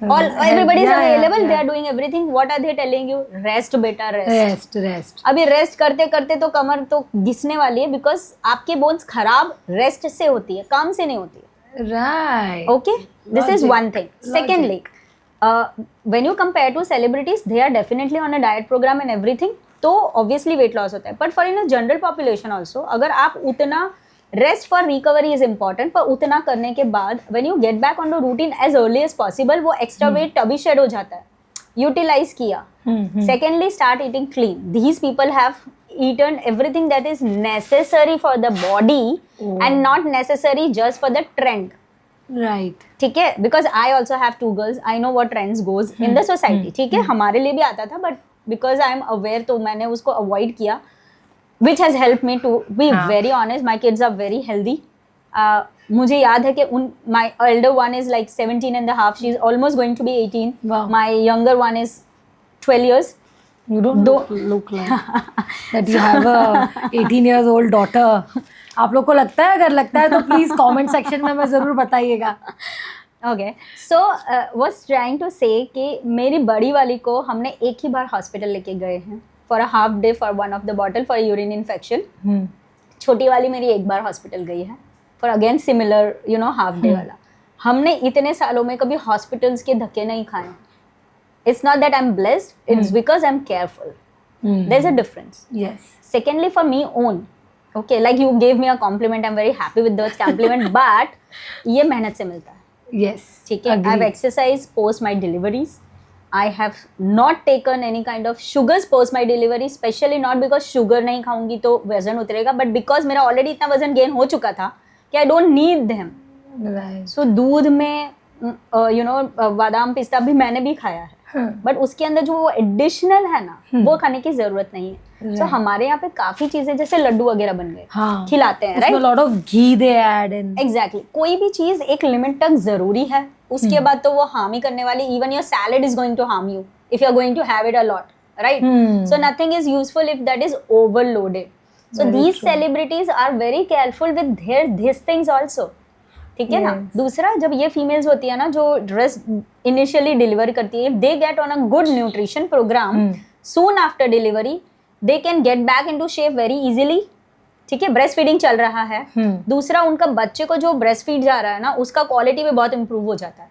Speaker 1: all everybody is available, they are doing everything. What are they telling you? Rest बेटा, rest. अभी रेस्ट करते करते तो कमर तो घिसने वाली है, बिकॉज आपके बोन्स खराब रेस्ट से होती है, काम से नहीं होती है.
Speaker 2: Right.
Speaker 1: Okay, this is one thing. Secondly, when you compare to celebrities, they are definitely on a diet program and everything, तो obviously weight loss होता है. But for in a general population also, अगर आप उतना rest for recovery is important, पर उतना करने के बाद when you get back on the routine as early as possible, वो एक्स्ट्रा वेट तभी शेड हो जाता है. यूटिलाइज किया. Secondly, start eating clean. These people have eaten everything that is necessary for the body and not necessary just for the trend.
Speaker 2: Right.
Speaker 1: ठीक है, because I also have 2 girls, I know what trends goes in the society. ठीक है, हमारे लिए भी आता था, but because I am aware तो मैंने उसको avoid किया, which has helped me to be very honest. My kids are very healthy. मुझे याद है कि my elder one is like 17 and a half. She's almost going to be 18.
Speaker 2: Wow.
Speaker 1: My younger one is 12 years.
Speaker 2: You don't look like that you have a 18 years old daughter. आप लोग को लगता है? अगर लगता है तो प्लीज कमेंट सेक्शन में मैं ज़रूर बताइएगा.
Speaker 1: Okay, so was trying to say कि मेरी बड़ी वाली को हमने एक ही बार हॉस्पिटल लेके गए हैं for a half day for one of the bottle for a urine infection. छोटी वाली मेरी एक बार हॉस्पिटल गई है for again similar half day वाला. हमने इतने सालों में कभी हॉस्पिटल्स के धक्के नहीं खाए. It's not that I'm blessed, it's because I'm careful. There's a difference.
Speaker 2: Yes.
Speaker 1: Secondly, for me own, okay, like you gave me a compliment, I'm very happy with that compliment, but ये मेहनत से मिलता है.
Speaker 2: Yes.
Speaker 1: ठीक है, I've exercised post my deliveries. I have not taken any kind of sugars post my delivery, especially not because sugar नहीं खाऊंगी तो वजन उतरेगा, but because मेरा already इतना वजन गेन हो चुका था कि I don't need them.
Speaker 2: Right.
Speaker 1: So दूध में बादाम पिस्ता भी मैंने भी खाया है, बट उसके अंदर जो वो एडिशनल है ना, वो खाने की जरूरत नहीं है. So हमारे यहाँ पे काफी चीजें जैसे लड्डू वगैरह बन गए, खिलाते हैं, right?
Speaker 2: Lot of ghee they add in.
Speaker 1: Exactly. कोई भी चीज एक लिमिट तक जरूरी है, उसके बाद तो वो हार्म ही करने वाली. Even your salad is going to harm you if you are going to have it a lot, right? So nothing is useful if that is overloaded. So these celebrities are very careful with their this things also. ठीक है ना. दूसरा, जब ये फीमेल्स होती है ना जो ड्रेस इनिशियली डिलीवर करती है, they get on a good nutrition programme soon after delivery, they can get back into shape very easily. ठीक है, ब्रेस्ट फीडिंग चल रहा है. दूसरा, उनका बच्चे को जो ब्रेस्ट फीड जा रहा है ना, उसका क्वालिटी भी बहुत इंप्रूव हो जाता है.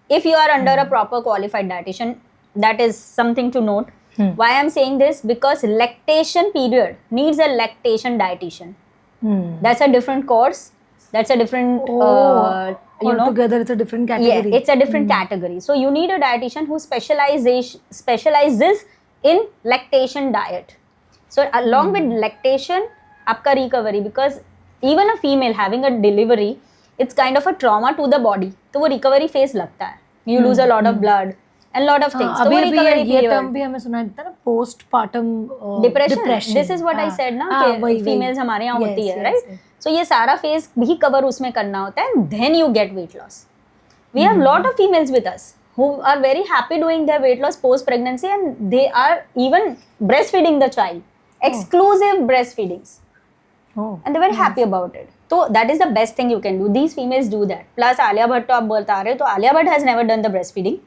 Speaker 1: If you are under a proper qualified dietitian, that is something to note. Why I am saying this? Because lactation period needs a lactation dietitian. That's a different course. That's a different,
Speaker 2: altogether it's a different category.
Speaker 1: Yeah, it's a different category. So you need a dietitian who specializes in lactation diet. So along with lactation, आपका recovery, because even a female having a delivery, it's kind of a trauma to the body. तो वो recovery phase लगता है. You lose a lot of blood and lot of things.
Speaker 2: अभी ये term भी हमें सुना था ना, postpartum depression.
Speaker 1: This is what I said ना, कि females हमारे यहाँ होती है, right? So ये सारा फेज भी कवर उसमें करना होता है, then you get weight loss. We have lot of females with us who are very happy doing their weight loss post pregnancy, and they are even breastfeeding the child, exclusive breastfeedings, and they're very happy about it. So that is the best thing you can do. These females do that. Plus Alia Bhatt तो आप बता रहे हो, तो Alia Bhatt has never done the breastfeeding.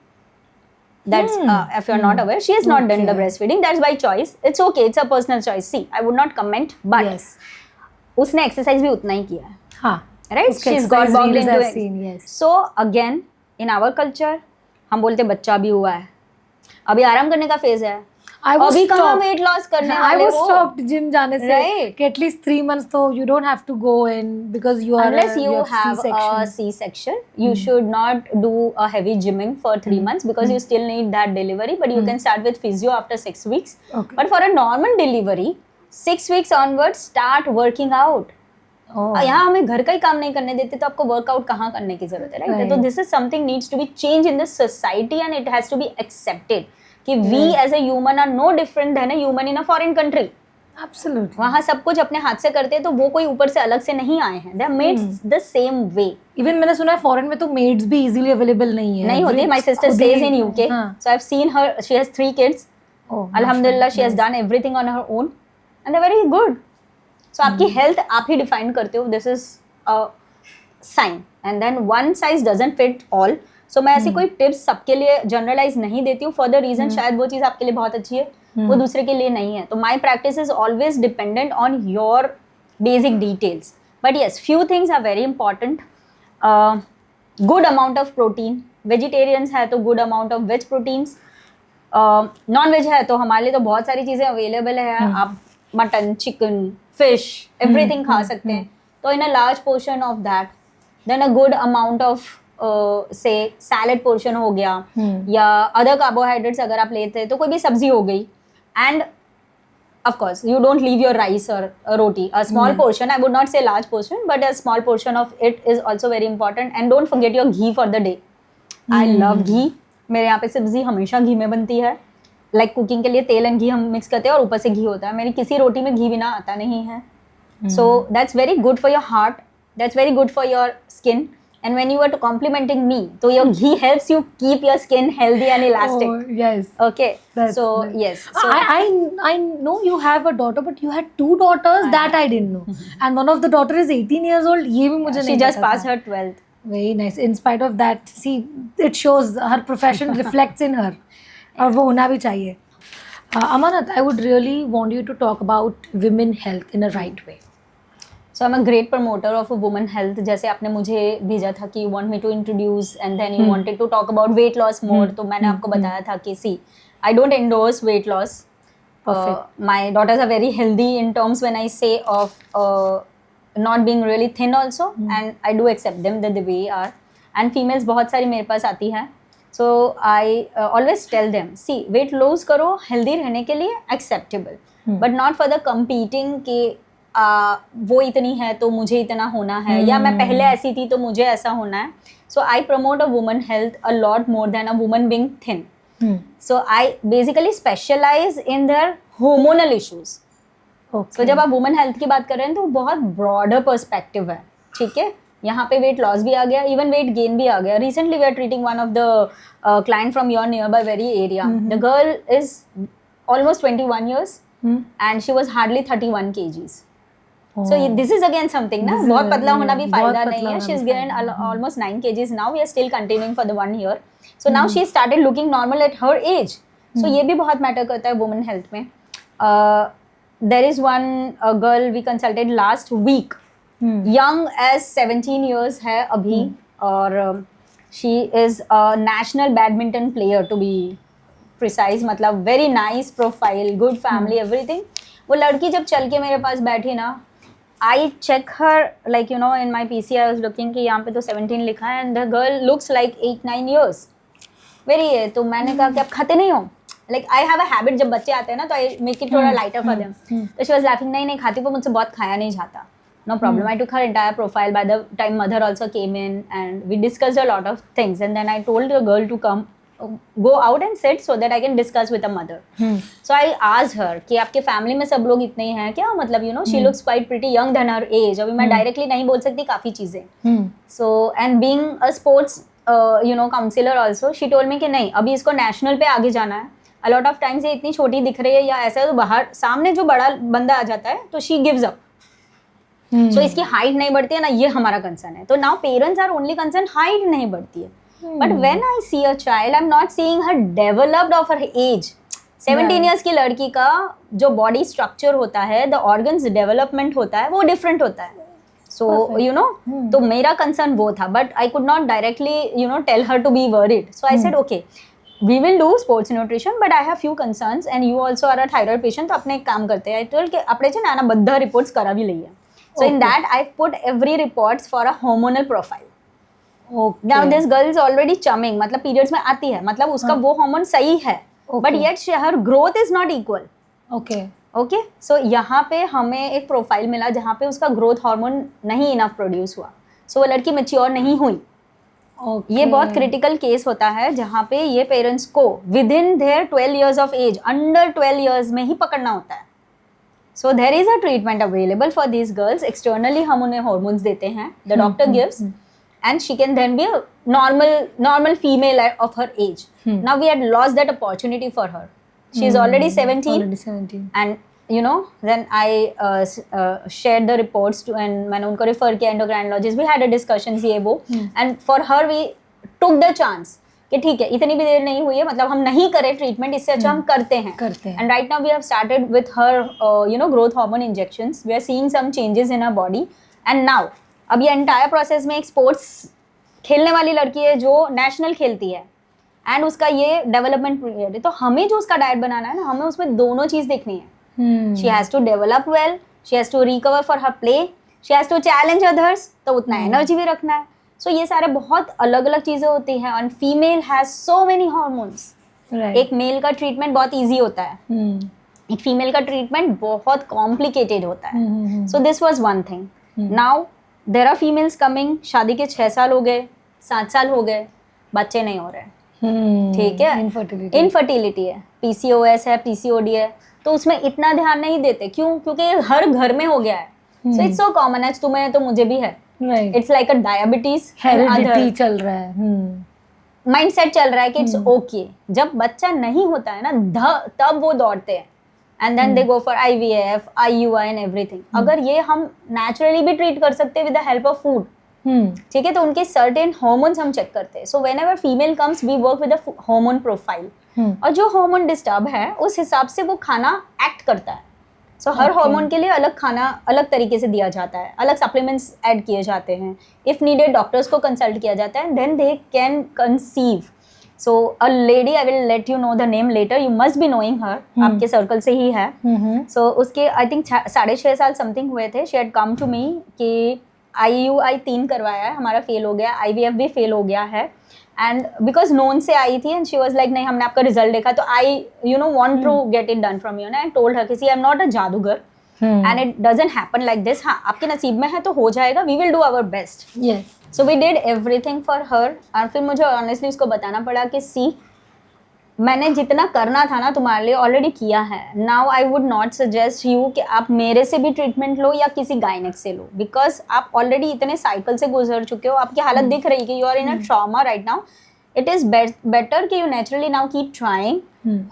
Speaker 1: That's if you're not aware, she has not done the breastfeeding. That's by choice. It's okay. It's a personal choice. See, I would not comment, but उसने एक्सरसाइज भी उतना ही किया है. हाँ, right? She is got boxed into it. So again in our culture हम बोलते बच्चा भी हुआ है, अभी आराम करने का फेज है, अभी कहाँ वेट लॉस करने वाले हो?
Speaker 2: स्टॉप्ड जिम जाने से कि एटलीस्ट 3 months तो you don't have to go in because you are
Speaker 1: unless you have a C-section, you should not do a heavy gymming for 3 months because you still need that delivery, but you can start with physio after 6 weeks. But for a normal delivery 6 weeks onwards start working out. यहाँ हमें घर का ही काम नहीं करने देते, तो आपको वर्कआउट कहाँ करने की जरूरत है, राइट? तो this is something needs to be change in the society and it has to be accepted कि we as a human are no different than a human in a foreign country.
Speaker 2: Absolutely.
Speaker 1: वहाँ सब कुछ अपने हाथ से करते हैं, तो वो कोई ऊपर से अलग से नहीं आए हैं, they are made the same way.
Speaker 2: Even मैंने सुना है फॉरेन में तो मेड्स भी इजीली अवेलेबल नहीं है.
Speaker 1: नहीं होती. My sister stage in UK, so I have seen her, she has 3 kids. Alhamdulillah, she has done everything on her own and they're very good. So आपकी हेल्थ आप ही डिफाइन करते हो. This is a sign. And then one size doesn't fit all. So मैं ऐसी कोई टिप्स सबके लिए जनरलाइज नहीं देती हूँ, फॉर द रीजन शायद वो चीज़ आपके लिए बहुत अच्छी है, वो दूसरे के लिए नहीं है. तो my practice is always dependent on your basic details. But yes, few things are very important. Good amount of protein. Vegetarians है तो good amount of veg proteins. Non veg है तो हमारे लिए तो बहुत सारी चीज़ें अवेलेबल है. आप मटन, चिकन, फिश, एवरीथिंग खा सकते हैं. तो in a large portion of that, then a good amount of से सैलेड पोर्शन हो गया, या अदर कार्बोहाइड्रेट्स अगर आप लेते हैं तो कोई भी सब्जी हो गई. And of course you don't leave your rice or a roti. A small portion, I would not say large portion, but a small portion of it is also very important. And don't forget your ghee for the day. I love ghee. मेरे यहाँ पे सब्जी हमेशा घी में बनती है. लाइक कुकिंग के लिए तेल एंड घी हम मिक्स करते हैं और ऊपर से घी होता है. मेरी किसी रोटी में घी बिना आता नहीं है. So that's very good for your heart, that's very good for your skin. And when you are complimenting me, so your ghee helps you keep your skin healthy and elastic.
Speaker 2: Oh, yes.
Speaker 1: Okay. So yes. So
Speaker 2: I know you have a daughter, but you had 2 daughters. That I didn't know. And one of the daughter is 18 years old. ये भी मुझे नहीं
Speaker 1: she just
Speaker 2: पता
Speaker 1: passed
Speaker 2: था.
Speaker 1: her 12th.
Speaker 2: Very nice. In spite of that, see, it shows her profession reflects in her. और वो होना भी चाहिए. Amanat, I would really want you to talk about women health in a right way.
Speaker 1: So I'm a great promoter of a woman health. जैसे आपने मुझे भेजा था कि you want me to introduce and then you wanted to talk about weight loss more. तो मैंने आपको बताया था कि see, I don't endorse weight loss. My daughters are very healthy in terms when I say of not being really thin also. And I do accept them the way they are. And females बहुत सारी मेरे पास आती हैं. So I always tell them, see, weight lose करो healthy रहने के लिए acceptable. But not for the competing कि वो इतनी है तो मुझे इतना होना है, या मैं पहले ऐसी थी तो मुझे ऐसा होना है. So I promote a woman health a lot more than a woman being thin. So I basically specialise in their hormonal issues. So जब आप वुमन हेल्थ की बात कर रहे हैं तो बहुत ब्रॉडर पर्सपेक्टिव है. ठीक है, यहाँ पे वेट लॉस भी आ गया, इवन वेट गेन भी आ गया. Recently we are treating one of the client from your nearby very area. The girl is almost 21 years and she was hardly 31 kgs. So this is again something ना, बहुत पतला होना भी फायदा नहीं है. She's gained almost 9 kgs now. We are still continuing for the 1 year. So now she started looking normal at her age. So ये भी बहुत मैटर करता है women health में. There is one girl we consulted last week. Young as 17 years है अभी, और she is a national badminton player to be precise. मतलब very nice profile, good family, everything. वो लड़की जब चल के मेरे पास बैठी ना, I check her, like you know, in my PC I was looking कि यहाँ पे तो 17 लिखा है and the girl looks like 8-9 years. Very है. तो मैंने कहा कि आप खाते नहीं हो? Like I have a habit, जब बच्चे आते हैं ना तो I make it थोड़ा lighter for them. तो she was laughing, नहीं खाती, वो मुझसे बहुत खाया नहीं जाता. No problem. I took her entire profile. By the time mother also came in and we discussed a lot of things, and then I told the girl to come, go out and sit so that I can discuss with the mother. So I asked her कि आपके फैमिली में सब लोग इतने ही हैं क्या? मतलब you know, she looks quite pretty young than her age. अभी मैं directly नहीं बोल सकती काफ़ी चीज़ें. So and being a sports you know counselor also, she told me कि नहीं, अभी इसको national पे आगे जाना है. A lot of times ये इतनी छोटी दिख रही है या ऐसा, तो बाहर सामने जो बड़ा बंदा आ जाता है तो she gives up. So इसकी हाइट नहीं बढ़ती है ना, ये हमारा कंसर्न है. तो now parents are only concerned height नहीं बढ़ती है. But when I see a child, I'm not seeing her developed of her age. 17 years की लड़की का जो body structure होता है, the organs development होता है, वो different होता है. So you know, तो मेरा concern वो था. But I could not directly you know tell her to be worried. So I said okay, we will do sports nutrition, but I have few concerns and you also are a thyroid patient. तो अपने एक काम करते हैं. I told कि अपने चे ना बद्धा reports करा भी लई है. So in that I put every reports for a hormonal profile.
Speaker 2: Okay.
Speaker 1: Now this girl is already chumming, मतलब periods में आती है, मतलब उसका वो hormone सही है, but yet her growth is not equal.
Speaker 2: Okay.
Speaker 1: Okay, so यहाँ पे हमें एक प्रोफाइल मिला जहाँ पे उसका ग्रोथ हार्मोन नहीं इनफ प्रोड्यूस हुआ, so वो लड़की मेच्योर नहीं हुई.
Speaker 2: Okay.
Speaker 1: ये बहुत क्रिटिकल केस होता है जहाँ पे ये पेरेंट्स को within their 12 years of age, under 12 years में ही पकड़ना होता है. So there is a treatment available for these girls. Externally हम उन्हें hormones देते हैं. The doctor gives, and she can then be a normal female of her age. Now we had lost that opportunity for her. She is already 17.
Speaker 2: Already 17.
Speaker 1: And you know, then I shared the reports to, and मैंने उनको refer किया endocrinologist. We had a discussion ये वो, and for her we took the chance कि ठीक है इतनी भी देर नहीं हुई है, मतलब हम नहीं करें ट्रीटमेंट, इससे अच्छा हम करते हैं. And right now we have started with her you know growth hormone injections. We are seeing some changes in her body. And now अब ये एंटायर प्रोसेस में एक स्पोर्ट्स खेलने वाली लड़की है जो नेशनल खेलती है, एंड उसका ये डेवलपमेंट पीरियड है. तो हमें जो उसका डाइट बनाना है ना, हमें उसमें दोनों चीज़ देखनी है. She has to develop well, she has to recover for her play, she has to challenge others, तो उतना एनर्जी भी रखना है. सो ये सारे बहुत अलग अलग चीज़ें होती हैं. And female has so many hormones. एक मेल का ट्रीटमेंट बहुत ईजी होता है, एक फीमेल का ट्रीटमेंट बहुत कॉम्प्लिकेटेड होता है. So this was one thing. Now there are females coming, शादी के 6 साल हो गए, 7 साल हो गए, बच्चे नहीं हो रहे. ठीक है, इनफर्टिलिटी है, PCOS है, PCOD है, तो उसमें इतना ध्यान नहीं देते. क्यों? क्योंकि हर घर में हो गया है. So it's so common, as तुम्हें है तो मुझे भी है. It's like a diabetes,
Speaker 2: heredity चल रहा है.
Speaker 1: माइंडसेट चल रहा है कि इट्स ओके. जब बच्चा नहीं होता है ना, तब वो दौड़ते हैं, and then they go for IVF, IUI and everything. अगर ये हम नेचुरली भी ट्रीट कर सकते हैं with the help of food, ठीक है, तो उनके सर्टेन हार्मोन्स हम चेक करते हैं. So whenever female comes we work with the hormone profile, और जो हार्मोन डिस्टर्ब है उस हिसाब से वो खाना एक्ट करता है. सो हर हार्मोन के लिए अलग खाना अलग तरीके से दिया जाता है, अलग सप्लीमेंट्स ऐड किए जाते हैं. इफ़ नीडेड डॉक्टर्स को कंसल्ट किया जाता है, then they can conceive. So a lady, I will let you know the name later, you must be knowing her, आपके सर्कल से ही है. सो उसके आई थिंक 6.5 साल समथिंग हुए थे. She had come to me कि IUI 3 करवाया है, हमारा फेल हो गया, IVF भी फेल हो गया है. एंड बिकॉज नोन से आई थी, एंड शी वॉज लाइक नहीं हमने आपका रिजल्ट देखा, तो I you know want to get it done from you. And told her कि आई एम नॉट अ जादूगर, and it doesn't happen like this. हाँ, आपके नसीब में है तो हो जाएगा, we will do our best.
Speaker 2: Yes.
Speaker 1: So we did everything for her. और फिर मुझे ऑनेस्टली उसको बताना पड़ा कि सी, मैंने जितना करना था ना तुम्हारे लिए ऑलरेडी किया है. Now I would not suggest you कि आप मेरे से भी ट्रीटमेंट लो या किसी गायनेक से लो, बिकॉज आप ऑलरेडी इतने साइकिल से गुजर चुके हो, आपकी हालत दिख रही कि you are in a trauma right now. It is better कि you naturally now keep trying.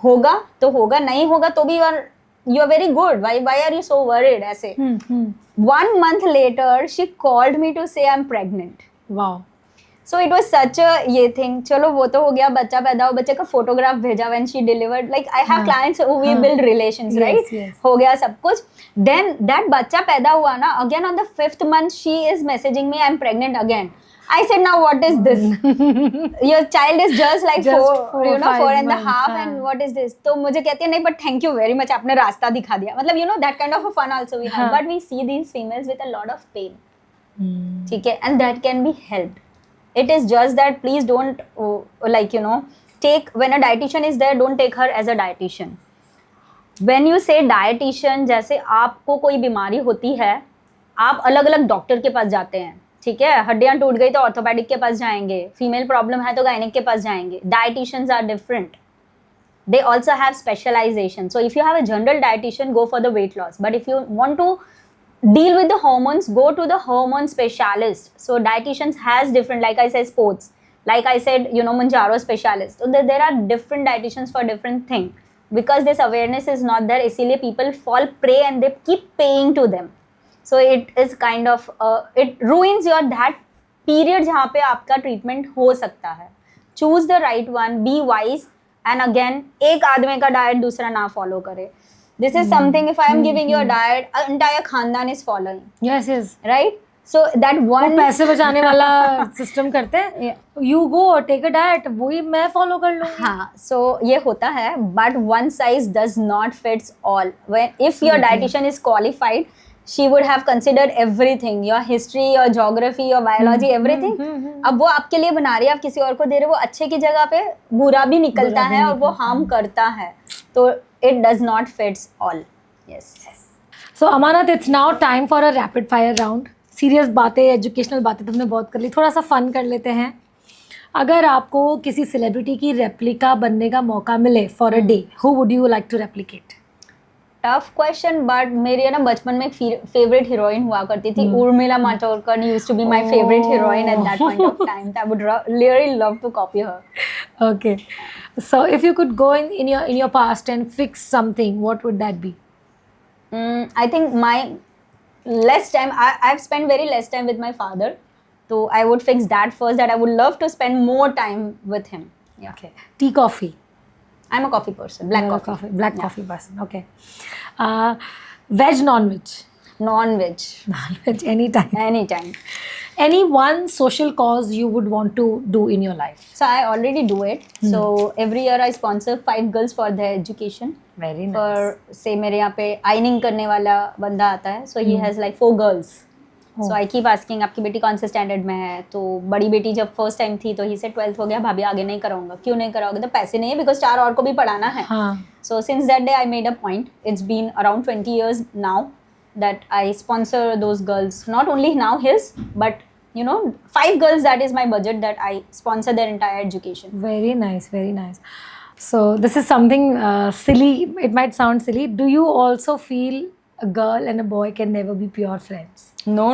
Speaker 1: होगा तो होगा, नहीं होगा तो भी you are very good. Why are you so worried ऐसे. 1 month later she called me to say I'm pregnant.
Speaker 2: Wow.
Speaker 1: So it was such a ये thing. चलो वो तो हो गया, बच्चा पैदा हो, बच्चे का फोटोग्राफ भेजा when she delivered. Like I have clients who we build relations, right?
Speaker 2: Yes.
Speaker 1: हो गया सब कुछ. Then that बच्चा पैदा हुआ ना, again on the 5th month she is messaging me I'm pregnant again. I said now what is this? Your child is just like four, you know, 4.5 and what is this? तो मुझे कहती है नहीं but thank you very much, आपने रास्ता दिखा दिया. मतलब you know that kind of a fun also we have. But we see these females with a lot of pain. ठीक है, and that can be helped. It is just that please don't like you know take, when a dietitian is there, don't take her as a dietitian. When you say dietitian, जैसे आपको कोई बीमारी होती है, आप अलग अलग डॉक्टर के पास जाते हैं. ठीक है, हड्डियां टूट गई तो ऑर्थोपेडिक के पास जाएंगे, फीमेल प्रॉब्लम है तो गायनिक के पास जाएंगे. Dietitians are different, they also have specialisation. So if you have a general dietitian, go for the weight loss. But if you want to deal with the hormones, go to the hormone specialist. So dietitians has different, like I said, sports, like I said, you know, Manjaro specialist. So there are different dietitians for different thing, because this awareness is not there. इसीलिए people fall prey and they keep paying to them. So it is kind of it ruins your that period जहाँ पे आपका treatment हो सकता है. Choose the right one, be wise, and again एक आदमी का diet दूसरा ना follow करे. This is something, if I am giving you a diet, entire khandan is following.
Speaker 2: Yes, yes.
Speaker 1: Right? So that one.
Speaker 2: पैसे बचाने वाला सिस्टम करते हैं. You go take a diet, वही मैं follow कर लूँगी.
Speaker 1: हाँ, so ये होता है, but one size does not fits all. When if your dietitian is qualified, she would have considered everything, your history, your geography, your biology, everything. अब वो आपके लिए बना रही है, आप किसी और को दे रहे हो, वो अच्छे की जगह पे बुरा भी निकलता है और वो हार्म करता है. तो it does not fits all. Yes.
Speaker 2: So Amanat, it's now time for a rapid fire round. Serious बातें, educational बातें तो हमने बहुत कर ली, थोड़ा सा फन कर लेते हैं. अगर आपको किसी सेलिब्रिटी की रेप्लिका बनने का मौका मिले for a day, who would you like to replicate?
Speaker 1: Tough question, but मेरी ना बचपन में एक फेवरेट हीरोइन हुआ करती थी, Urmila Matondkar used to be my favourite heroine at that point of time. I would really love to copy her.
Speaker 2: Okay. So if you could go in your past and fix something, what would that be?
Speaker 1: I think my less time, I've spent very less time with my father, so I would fix that first, that I would love to spend more time with him. Yeah.
Speaker 2: Okay. Tea, coffee.
Speaker 1: I'm a coffee person, black
Speaker 2: You're a
Speaker 1: coffee.
Speaker 2: Black
Speaker 1: Yeah.
Speaker 2: coffee person. Okay. Veg, non-veg.
Speaker 1: Non-veg.
Speaker 2: Non-veg, anytime.
Speaker 1: Anytime.
Speaker 2: Any one social cause you would want to do in your life?
Speaker 1: So I already do it. So every year I sponsor 5 girls for their education.
Speaker 2: Very nice.
Speaker 1: For say मेरे यहाँ पे ironing करने वाला बंदा आता है, so he has like 4 girls. So I keep asking, आपकी बेटी कौन से स्टैंडर्ड में है? तो बड़ी बेटी जब फर्स्ट टाइम थी तो ही से 12th हो गया, भाभी आगे नहीं कराऊंगा. क्यों नहीं कराओगे? तो पैसे नहीं है, बिकॉज 4 और को भी पढ़ाना है. So since that day I made a point. It's been around 20 years now that I sponsor those girls. Not only now his, but 5 girls, that is my budget, that I sponsor their entire education.
Speaker 2: Very nice, very nice. So this is something silly. It might sound silly. Do you also feel a girl and a boy can never be pure friends?
Speaker 1: No,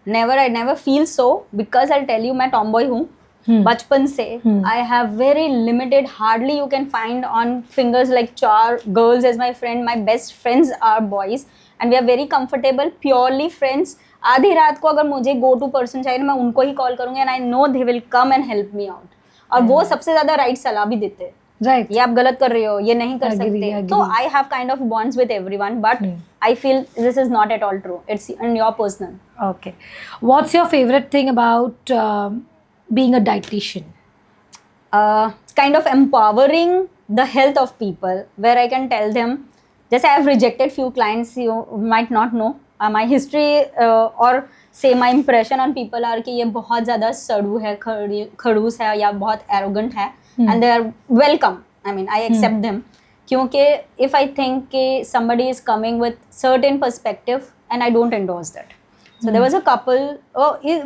Speaker 1: never. I never feel so, because I'll tell you, मैं tomboy हूँ. बचपन से I have very limited, hardly you can find on fingers like 4 girls as my friend. My best friends are boys and we are very comfortable, purely friends. आधी रात को अगर मुझे go to person चाहिए ना, मैं उनको ही कॉल करूँगी and I know they will come and help me out. और वो सबसे ज़्यादा राइट सलाह भी देते हैं.
Speaker 2: Right.
Speaker 1: ये आप गलत कर रहे हो, ये नहीं कर सकते.
Speaker 2: agree.
Speaker 1: तो I have kind of bonds with everyone, but I feel this is not at all true. It's in your personal.
Speaker 2: Okay. What's your favorite thing about being a dietitian?
Speaker 1: Kind of empowering the health of people, where I can tell them, just I have rejected few clients, you might not know. My history or say my impression on people are कि ये बहुत ज़्यादा सड़ू है, खड़ूस है या बहुत arrogant है, and they are welcome. I mean, I accept them. क्योंकि if I think कि somebody is coming with certain perspective and I don't endorse that. So there was a couple,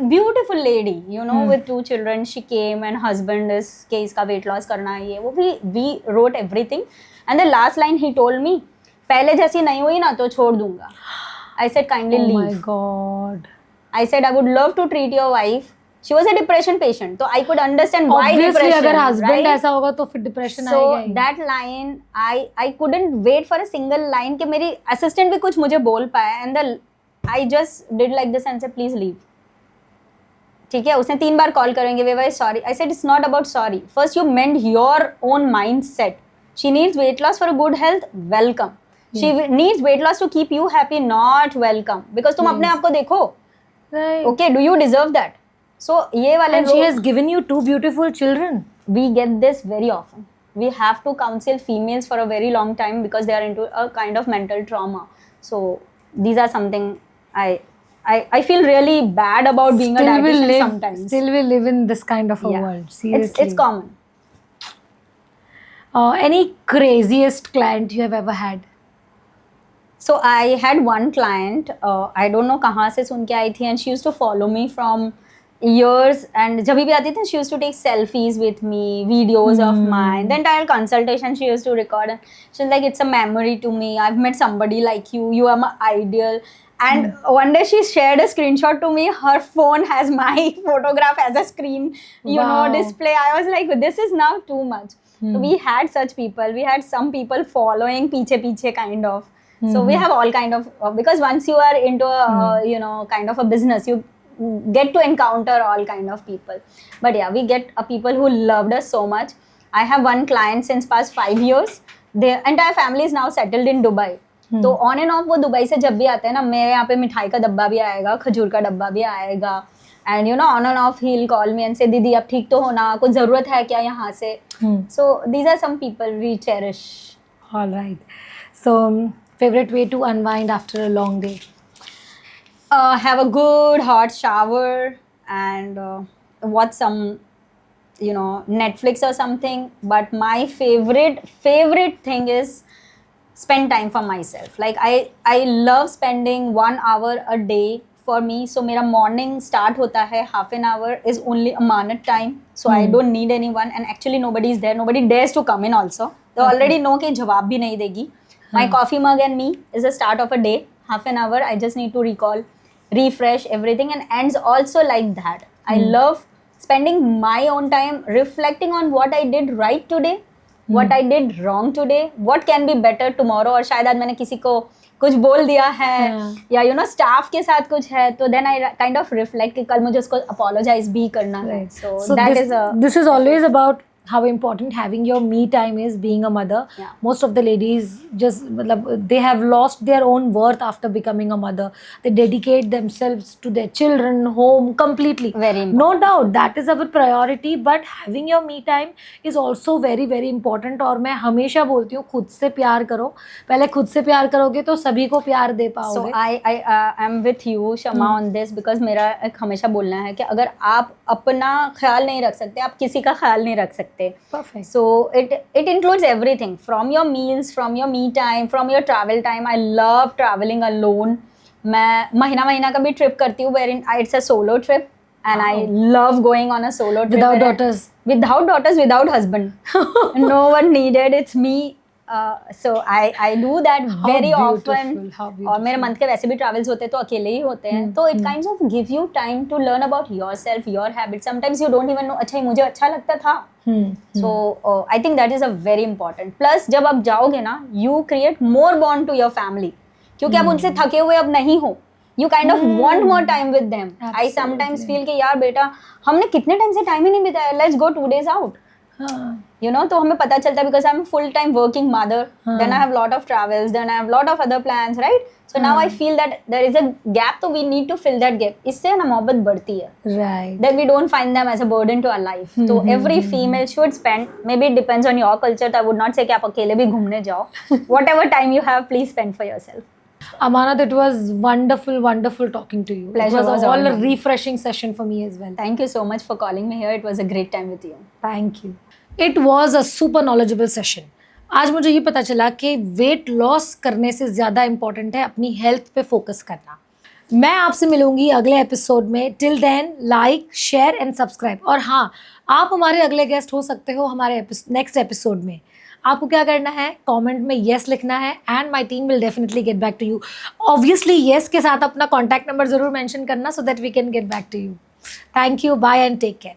Speaker 1: beautiful lady, with 2 children. She came and husband is कि इसका weight loss करना है ये वो. We wrote everything, and the last line he told me, पहले जैसी नहीं हुई ना तो छोड़ दूंगा. I said kindly leave.
Speaker 2: Oh my God.
Speaker 1: I said I would love to treat your wife. She was a depression patient, so I could understand why
Speaker 2: Obviously,
Speaker 1: depression.
Speaker 2: अगर husband
Speaker 1: right?
Speaker 2: ऐसा होगा तो फिर depression
Speaker 1: So
Speaker 2: आएगा ही.
Speaker 1: that line, I couldn't wait for a single line कि मेरी assistant भी कुछ मुझे बोल पाए, and I just did like this and said please leave. ठीक है, उसने 3 बार कॉल करेंगे, we were sorry. I said it's not about sorry. First you mend your own mindset. She needs weight loss for a good health. Welcome. She needs weight loss to keep you happy. Not welcome. Because तुम अपने आप को देखो.
Speaker 2: Right.
Speaker 1: Okay, do you deserve that? So ये वाले
Speaker 2: And she has given you 2 beautiful children.
Speaker 1: We get this very often. We have to counsel females for a very long time because they are into a kind of mental trauma. So these are something I feel really bad about being a dietitian sometimes.
Speaker 2: Still we live in this kind of a world. Seriously.
Speaker 1: It's common.
Speaker 2: Any craziest client you have ever had?
Speaker 1: So I had one client, I don't know कहाँ से सुन के आई थी, and she used to follow me from years, and जब भी आती थी she used to take selfies with me, videos of mine, the entire consultation she used to record, and she was like, it's a memory to me, I've met somebody like you, you are my ideal. And one day she shared a screenshot to me, her phone has my photograph as a screen, display. I was like, this is now too much. So we had such people, we had some people following पीछे kind of. So we have all kind of, because once you are into a, kind of a business, you get to encounter all kind of people. But yeah, we get people who loved us so much. I have one client since past 5 years. Their entire family is now settled in Dubai. तो ऑन एंड ऑफ वो दुबई से जब भी आते हैं ना, मेरे यहाँ पे मिठाई का डब्बा भी आएगा, खजूर का डब्बा भी आएगा, and on end of he will call me and से दीदी अब ठीक तो हो ना, कुछ ज़रूरत है क्या यहाँ से. So these are some people we cherish.
Speaker 2: Alright. So favorite way to unwind after a long day?
Speaker 1: Have a good hot shower and watch some Netflix or something. But my favorite thing is spend time for myself. Like I love spending 1 hour a day for me. So मेरा morning start होता है, half an hour is only Amanat time. So I don't need anyone, and actually nobody is there. Nobody dares to come in also. They already know कि जवाब भी नहीं देगी. My coffee mug and me is the start of a day. Half an hour, I just need to recall, refresh everything, and ends also like that. I love spending my own time reflecting on what I did right today, what I did wrong today, what can be better tomorrow. और शायद आज मैंने किसी को कुछ बोल दिया है या यू नो स्टाफ के साथ कुछ है, तो then I kind of reflect कि कल मुझे उसको अपोलोजाइज भी करना है. So that is a,
Speaker 2: this is always about how important having your me time is being a mother.
Speaker 1: Yeah.
Speaker 2: Most of the ladies just they have lost their own worth after becoming a mother. They dedicate themselves to their children, home completely.
Speaker 1: Very important.
Speaker 2: No doubt that is our priority, but having your me time is also very very important. और मैं हमेशा बोलती हूँ खुद से प्यार करो. पहले खुद से प्यार करोगे तो सभी को प्यार दे पाओगे.
Speaker 1: So I am with you Shama on this, because मेरा एक हमेशा बोलना है कि अगर आप अपना ख्याल नहीं रख सकते, आप किसी का ख्याल नहीं रख सकते.
Speaker 2: Perfect.
Speaker 1: So it includes everything, from your meals, from your me time, from your travel time. I love traveling alone. मैं महीना का भी ट्रिप करती हूँ wherein it's a solo trip, and I love going on a solo trip
Speaker 2: Without
Speaker 1: where
Speaker 2: daughters.
Speaker 1: Without husband. No one needed, it's me. So I do that very often.
Speaker 2: How beautiful.
Speaker 1: और मेरे मंथ के वैसे भी ट्रैवल्स होते हैं तो अकेले ही होते हैं, तो it kinds of give you time to learn about yourself, your habits. Sometimes you don't even know, अच्छा ये मुझे अच्छा लगता था. So I think that is a very important. Plus जब आप जाओगे ना, you create more bond to your family, क्योंकि आप उनसे थके हुए अब नहीं हो. You kind of want more time with them. I sometimes feel कि यार बेटा हमने कितने टाइम से टाइम ही नहीं बिताया, let's go 2 days out. You know, तो हमें पता चलता है because I'm full time working mother. Then I have lot of travels. Then I have lot of other plans, right? So now I feel that there is a gap, so we need to fill that gap. इससे ना मोहब्बत बढ़ती है.
Speaker 2: Right.
Speaker 1: Then we don't find them as a burden to our life. So every female should spend. Maybe it depends on your culture. So I would not say कि आप अकेले भी घूमने जाओ. Whatever time you have, please spend for yourself.
Speaker 2: Amana, that was wonderful talking to you.
Speaker 1: Pleasure
Speaker 2: It was
Speaker 1: was
Speaker 2: all
Speaker 1: all
Speaker 2: a
Speaker 1: mine.
Speaker 2: refreshing session for me as well.
Speaker 1: Thank you so much for calling me here. It was a great time with you.
Speaker 2: Thank you. It was a super knowledgeable session. आज मुझे ये पता चला कि वेट लॉस करने से ज़्यादा इम्पॉर्टेंट है अपनी हेल्थ पे फोकस करना. मैं आपसे मिलूंगी अगले एपिसोड में. Till then like, share and subscribe. और हाँ, आप हमारे अगले गेस्ट हो सकते हो हमारे नेक्स्ट एपिसोड में. आपको क्या करना है, कमेंट में येस लिखना है and my team will definitely get back to you. Obviously yes के साथ अपना कॉन्टैक्ट नंबर ज़रूर मेंशन करना, so that we can get back to you. Thank you, bye and take care.